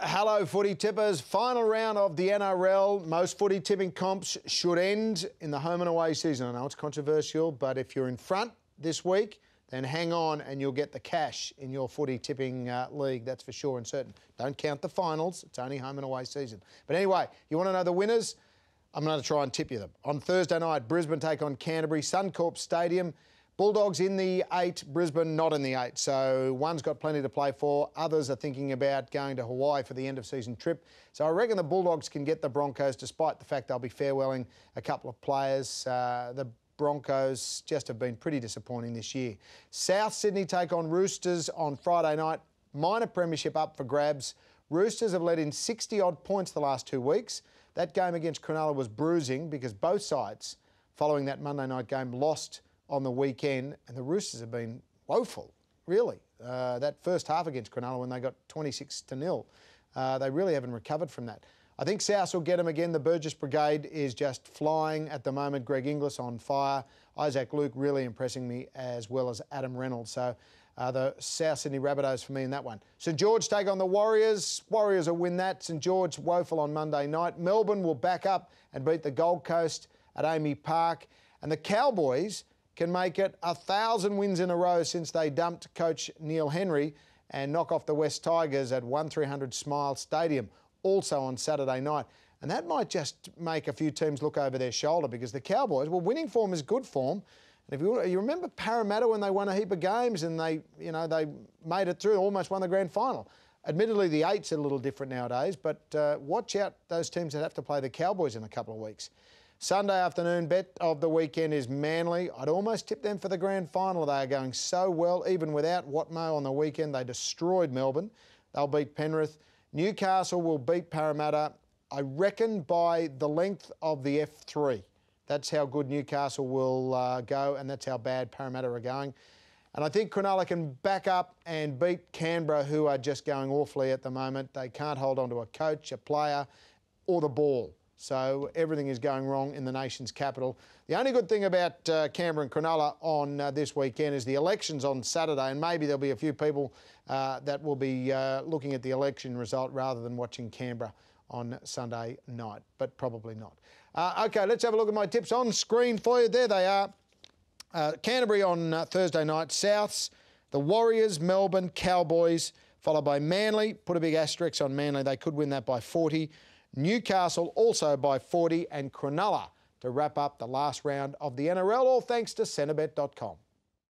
Hello, footy tippers. Final round of the NRL. Most footy tipping comps should end in the home and away season. I know it's controversial, but if you're in front this week, then hang on and you'll get the cash in your footy tipping league, that's for sure and certain. Don't count the finals. It's only home and away season. But anyway, you want to know the winners? I'm going to try and tip you them. On Thursday night, Brisbane take on Canterbury, Suncorp Stadium. Bulldogs in the 8, Brisbane not in the 8. So one's got plenty to play for. Others are thinking about going to Hawaii for the end-of-season trip. So I reckon the Bulldogs can get the Broncos, despite the fact they'll be farewelling a couple of players. The Broncos just have been pretty disappointing this year. South Sydney take on Roosters on Friday night. Minor premiership up for grabs. Roosters have led in 60-odd points the last 2 weeks. That game against Cronulla was bruising because both sides, following that Monday night game, lost on the weekend, and the Roosters have been woeful, really. That first half against Cronulla when they got 26-0, they really haven't recovered from that. I think South will get them again. The Burgess Brigade is just flying at the moment. Greg Inglis on fire. Isaac Luke really impressing me, as well as Adam Reynolds. So the South Sydney Rabbitohs for me in that one. St George take on the Warriors. Warriors will win that. St George woeful on Monday night. Melbourne will back up and beat the Gold Coast at Amy Park. And the Cowboys can make it 1,000 wins in a row since they dumped coach Neil Henry and knock off the West Tigers at 1300 Smile Stadium, also on Saturday night. And that might just make a few teams look over their shoulder, because the Cowboys, well, winning form is good form. And if you remember Parramatta when they won a heap of games and they made it through, almost won the grand final. Admittedly, the 8's a little different nowadays, but watch out those teams that have to play the Cowboys in a couple of weeks. Sunday afternoon bet of the weekend is Manly. I'd almost tip them for the grand final. They are going so well. Even without Watmough on the weekend, they destroyed Melbourne. They'll beat Penrith. Newcastle will beat Parramatta, I reckon, by the length of the F3. That's how good Newcastle will go, and that's how bad Parramatta are going. And I think Cronulla can back up and beat Canberra, who are just going awfully at the moment. They can't hold on to a coach, a player, or the ball. So everything is going wrong in the nation's capital. The only good thing about Canberra and Cronulla on this weekend is the election's on Saturday, and maybe there'll be a few people that will be looking at the election result rather than watching Canberra on Sunday night, but probably not. OK, let's have a look at my tips on screen for you. There they are. Canterbury on Thursday night, Souths, the Warriors, Melbourne, Cowboys, followed by Manly. Put a big asterisk on Manly. They could win that by 40. Newcastle also by 40, and Cronulla to wrap up the last round of the NRL, all thanks to Centrebet.com.